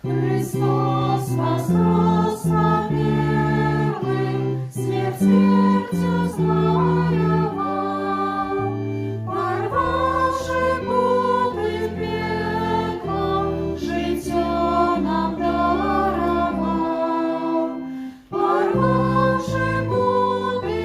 Христос воскрес первым, смерть смертью завоевал, порвавший путы пекла, житье нам даровал. Порвавший путы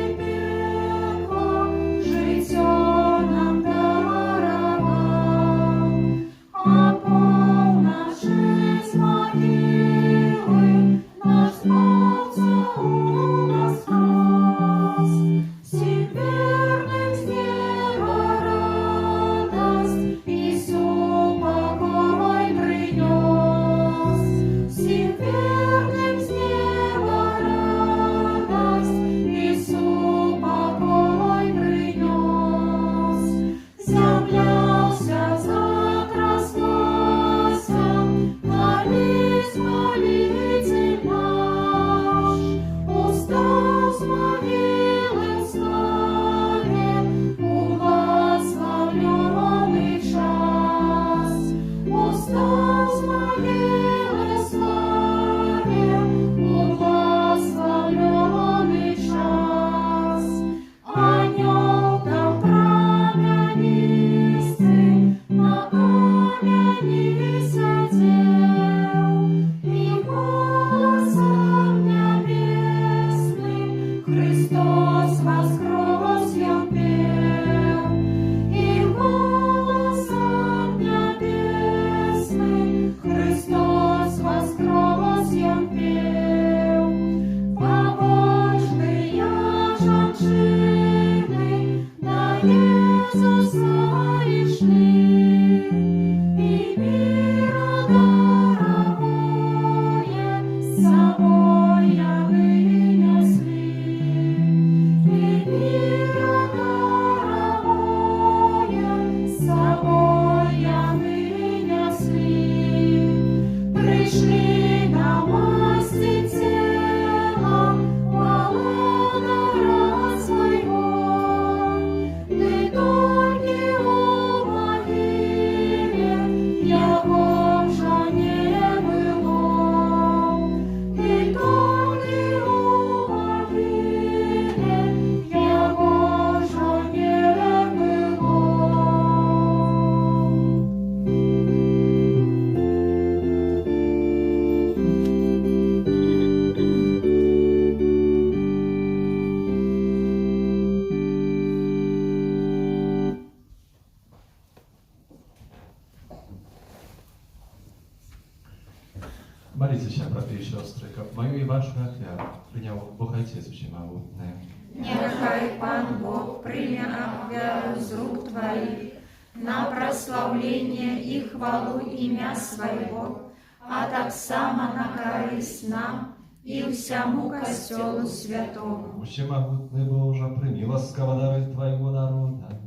нашу оферу принял Бог Отец Всемогутный. Нехай Пан Бог прийме ахвяру з рук Твоих на прославление и хвалу имя Своего, а так само на користь нам и всему костелу святому. Всемогутный Боже, прими ласково дары Твоего народа,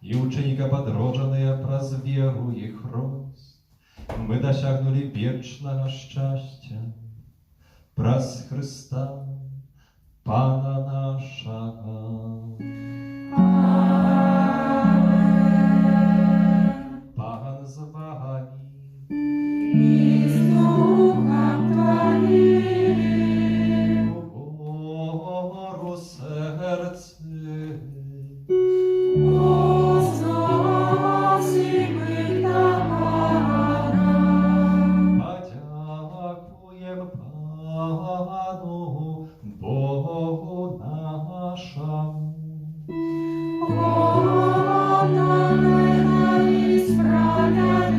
и ученика подродженные проз веру их рост. Мы досягнули вечного счастья, проз Христа, Пана нашего. Пан з вами. И с Духом Твоим. Гору серце. Возносим их до Пана. Подякуем Пану Богу нашему. Он нам и справедливо.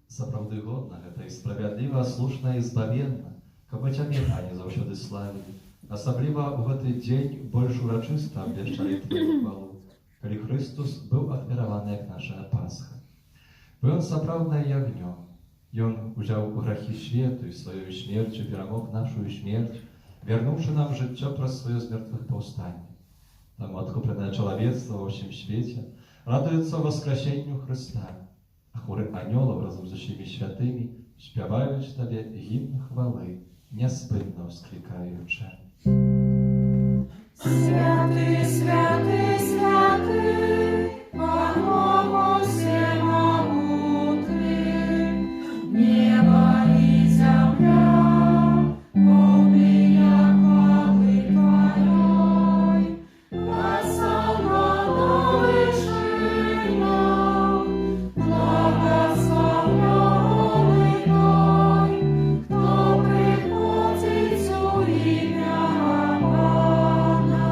Сапраўды годна гэта і справядліва, слушна і збавенна, каб Цябе, Пане, заўсёды славілі. Асабліва ў гэты дзень больш урачыста абвяшчалі Тваю хвалу, калі Христус быў ахвяраваны як наша Пасха. Быў ён сапраўднае ягнё. Ён узяў грахі свету і сваёю смерцю перамог нашу смерць, вярнуўшы нам жыццё праз сваё з мёртвых паўстанне. Таму адкупленае чалавецтва ва ўсім свеце радуецца воскресенню Христа, а хоры анёлаў разам з усімі святымі спяваюць Табе гімн хвалы, няспынна ўсклікаючы. Святый, святый, святый, Пан Бог всемогутный, небо и земля полные хвалы Твоей. Осанна вершинах, благословенный той, кто приходит в имя Пана.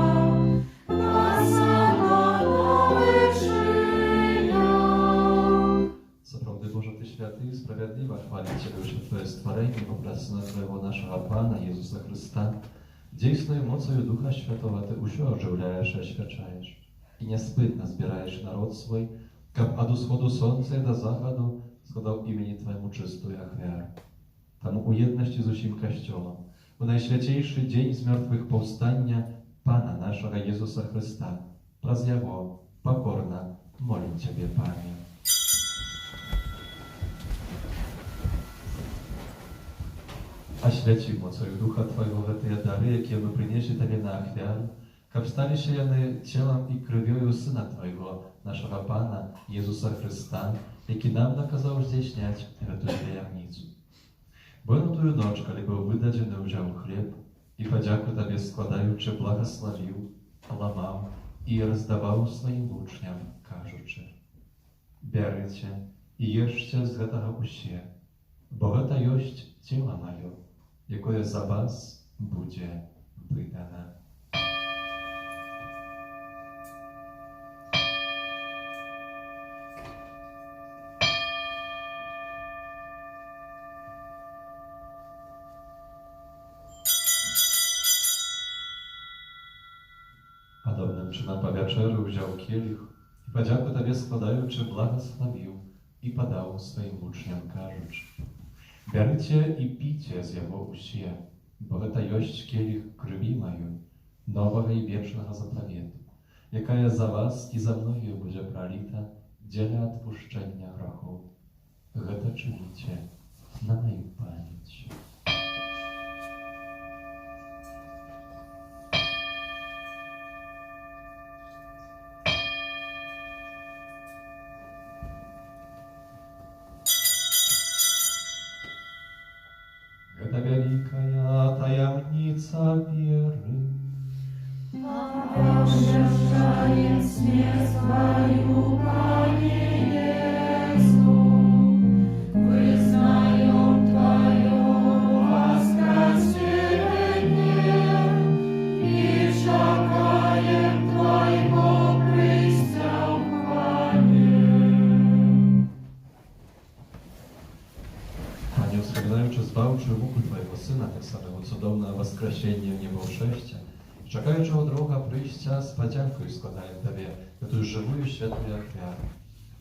Осанна вершинах. Сапраўды, Божа, Ты святы і справядліва хваліць Цябе ўсё Твоє стварэнне во працу Твайго нашага Пана Езуса Христа. Дзейсною моцаю Духа Святого Ты ўсё ажыўляеш і асвячаеш, і няспытна збіраеш народ свой, каб ад усходу сонца і да захаду складаў імені Твайму чыстую ахвяру. Таму у єднасці з усім Касцёлам, у найсвяцейшы дзень з мёртвых паўстання Пана нашага Езуса Христа, праз Яго пакорна молім Цябе, Пане. Асвяці моцаю Духа Твайго гэтыя дары, якія мы прынеслі Табе на ахвяру, каб сталіся яны целам і крывёю Сына Твайго, нашага Пана Езуса Христа, які нам наказаў здзяйсняць гэтую таямніцу. Бо ён у тую ноч, калі быў выдадзены, узяў хлеб і падзяку Табе складаючы благаславіў, ламаў і раздаваў сваім вучням, кажучы: «Бярыце і ешце з гэтага усе, бо гэта ёсць цела маё, якое за вас будзе выдана». Падобным чынам па вячэры ўзяў келіх і падзяку Табе складаючы благаславіў і падаў сваім вучням, кажучы: «Бярыце і піце з яго ўсе, бо гэта ёсць келіх крыві маёй, новага і вечнага запавету, якая за вас і за многіх будзе праліта дзеля адпушчэння грахоў. Гэта чыніце на маю памяць». Гэта вялікая таямніца веры. Ощущает смерть Твою, Пане Иису, вызнаем Твое воскресение и шагаем Твоего прийстя в хвале. Пане, ускладаючи збавчу Твоего Сына, так самого цудовного воскресения в небо шестя, чекаючого друга прийстя, з подякою складаем Тебе, эту живую святую офяру.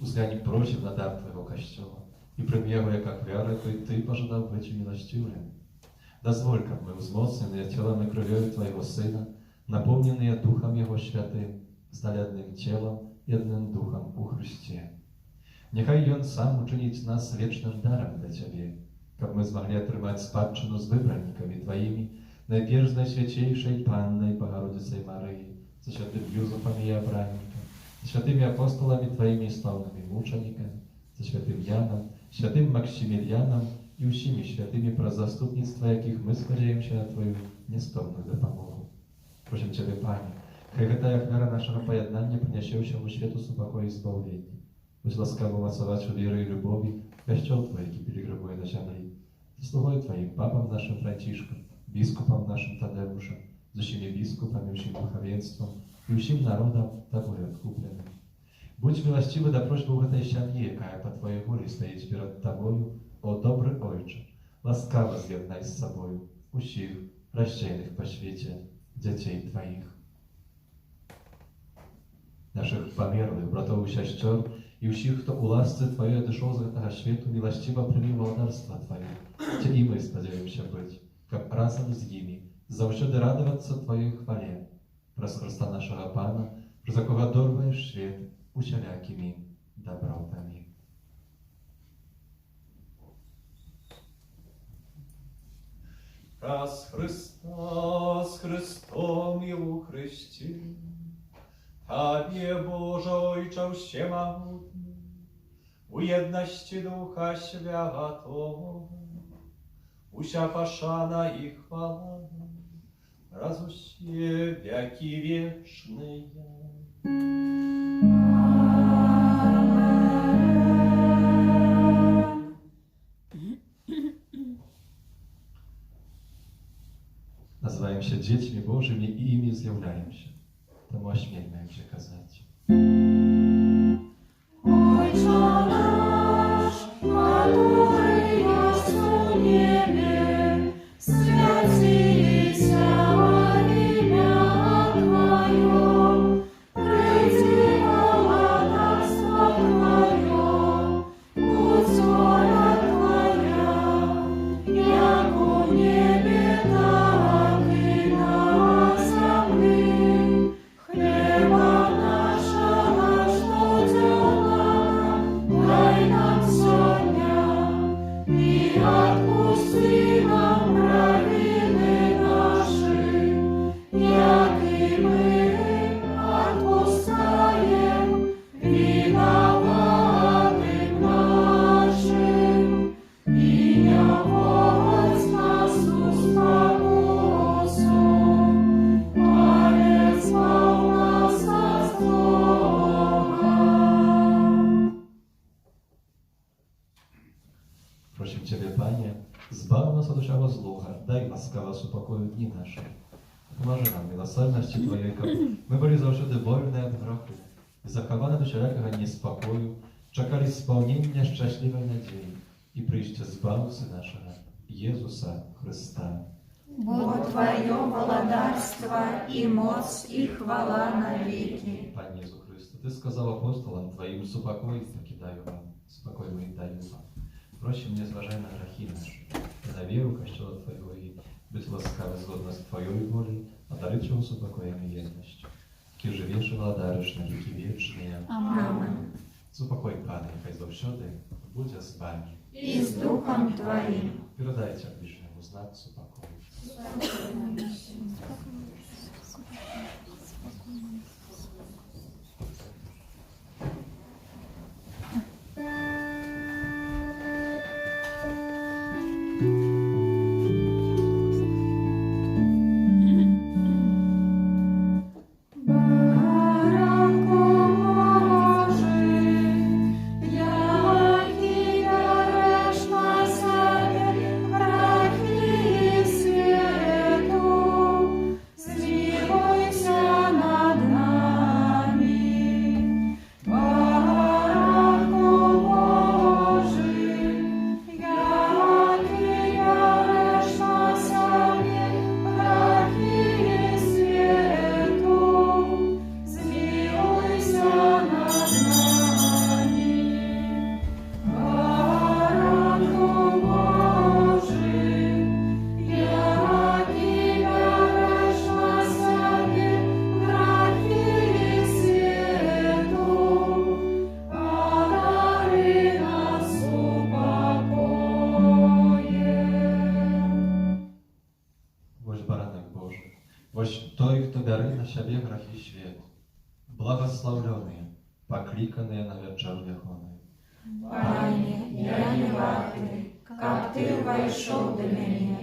Узглянь прочим на дар Твоего Костела, и прими его, как вера, кой Ты пожадал быть милостивым. Дозволь, как мы, взмоцненные телом и кровью Твоего Сына, наполненные Духом Его Святым, стали одним телом и одним Духом у Христе. Нехай Он сам учинить нас вечным даром для Тебе, как мы смогли отрывать спадщину с выбранниками Твоими, найперш Найсвятейшей Панной Богородицей Марии, со святым Юзефом и Авраамиком, со святыми апостолами Твоими и славными мучениками, со святым Яном, святым Максимилианом и усими святыми про заступництво, яких мы складаемся на Твою нестомную допомогу. Просим Тебе, Пане, хай гэтая ахвяра нашего поєднання принесе всему свету супокой и избавление. Будь ласкаво умацовать верой и любовью Костел Твой, який перегребує на землі. Слугой Твоим, папам нашим Францишком, biskupom naszym Tadeuszem, z всеми biskupami, всім духовенством и всім народом Тобой откупленным. Будь милостивый до просьбы в этой семье, якая по Твоей воле стоит перед Тобою, о добрый Отче, ласкаво з'єднай з собою усіх розсеяних по свете детей Твоих. Наших померлых братов и сестер и всех, кто у ласцы Твоей отошел з этого свету, милостиво прими володарство Твое, те и мы сподіваємося быть, как разом з ними, завжди радоваться Твоей хвале, про Христа нашего Пана, про за кого дорваешь свет усялякими добротами. Раз Христа з Христом і у Христі, Тобі, Боже Ojcze Всемогутний, у єдності Духа Святого, уся пошана и хвала, раз усе веки вечные. Называемся детьми Божьими и ими изъявляемся. Тому осмельмаемся казать. Отче наш, который есть у небе, святися имя Твое, приди володарство Твое, будь воля Твоя, як у небе, так и на земле. Хлеба нашего ежедневного дай нам сегодня, и отпусти нам провины наши, як и мы отпускаем виноватым нашим, и не вводь нас в спокусу, але избавь нас от злого. Просим Тебя, Пане, збав нас от всякого злого, дай ласкаво супокою дни наши. Поможи нам милосердности Твоей, как мы были завжди вольны от греху, и захованы до всякого неспокою, чекали исполнения счастливой надеи, и прийти збавцы нашего, Иисуса Христа. Бо Твое володарство и моц и хвала навеки. Пане Иисус Христе, Ты сказал апостолам Твоим, супокой покидаю вам, спокой мой даю вам. Просим, не зважай на грехи наши, и на веру Костела Твоего, и быть ласкавы згодно с Твоей волей, а дарить его супокоем и едностью. Ки живешь и владариш на веки вечные. Аминь. Супокой, Пане, хай завсёды буде з вами. И с Духом Твоим. Передайте ближнему знак супокою. Святу, Ось той, хто бере на себе грехи свет, благословленные, покликанные на вечер ягоны. Пане, я не вартый, как ты вошел до меня,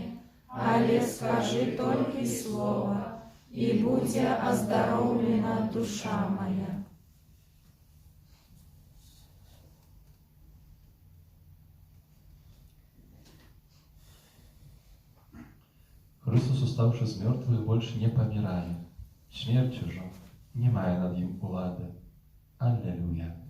але скажи только слово, и будь оздоровлена душа моя. Христос, уставший с мертвых, больше не помирает. Смерть уже не мая над ним улады. Аллилуйя. Аллилуйя.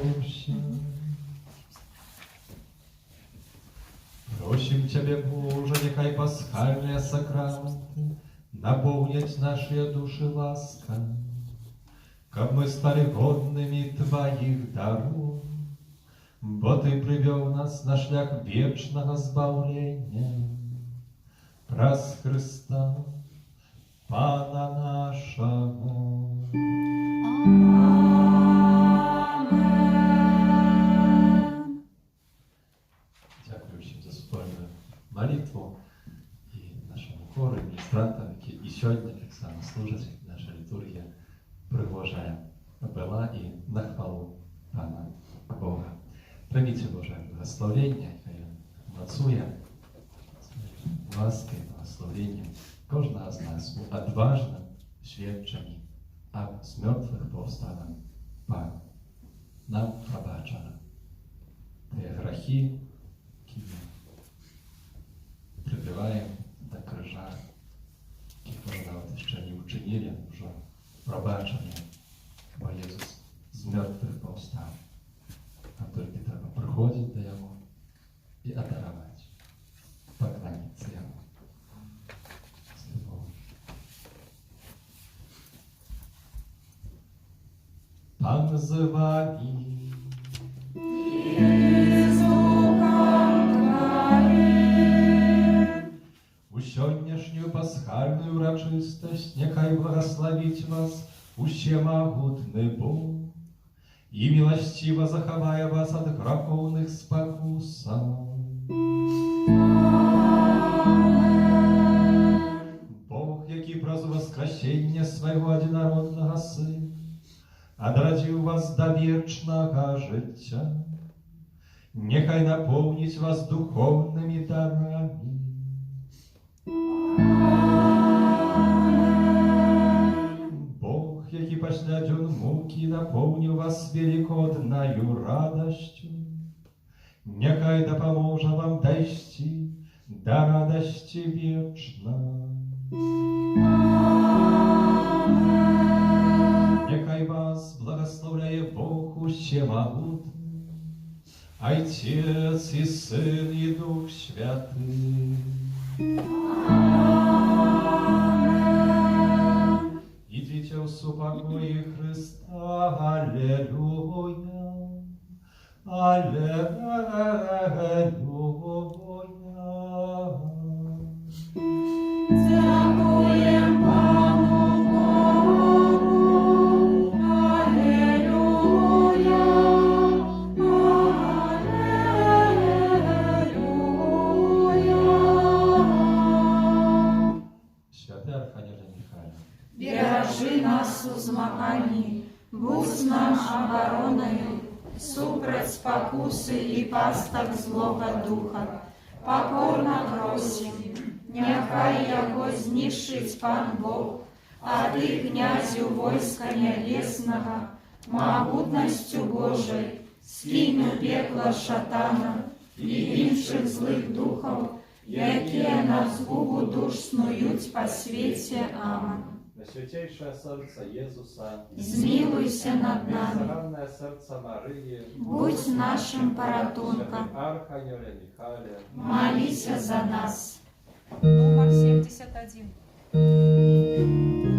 помолимся. Просим Тебя, Боже, нехай пасхальные сакраменты наполнять наши души лаской, как мы стали годными Твоих даров, бо Ты привел нас на шлях вечного збавления. Раз Христа, Пана нашего. Дякую всім за спільну молитву і нашому хору, адміністратам, які і сьогодні так само служать. Наша літургія пригожая була і на хвалу Пана Бога. Прийміть Боже благословення, хай мацує ласки, благословення кожного з нас у odważnym świadczeniu, a z mертвых powstała Pan. Nam pробачено те грехи, які ми прибиваємо до крижа, які навіть ще не вчинили, вже пробачені, бо Ісус з мертвих повстав. Нам тільки треба приходити до Його і адарувати, поклонитися Йому. Pan z Wami. У сьогоднішню пасхальну урочистость нехай благословить вас усемогутний Бог і милостиво заховає вас від гріховних спокусів. Бог, який проз воскресення свого одинародного Сина одрадив вас до вічного життя, нехай наповнить вас духовними дарами. Бог, який після днів муки наповнив вас великодною радостю, нехай допоможе вам дойти до радости вічної. Нехай вас благословляє Бог усемогутний, Отец и Сын и Дух Святый. Аминь. Идите в супокое Христа, аллилуйя, аллилуйя. Дякуєм Пану Богу, аллилуйя, аллилуйя. Святый Архангел Михаил, Бережи нас у змаганні, будь нам обороною, супроть спокуси і пасток злого духа. Покорно просим, нехай його знищить Пан Бог, а ти, князю войска небесного, могутностью Божой, скинь у пекло шатана і інших злих духов, які на згубу душ снують по світі. Аминь. Najświętейшее серце Єзуса, Змилуйся над нами, сохранное серце Марії, будь нашим порятунком, Архангеле Михайле, молися за нас. Номер 71. Аллилуйя.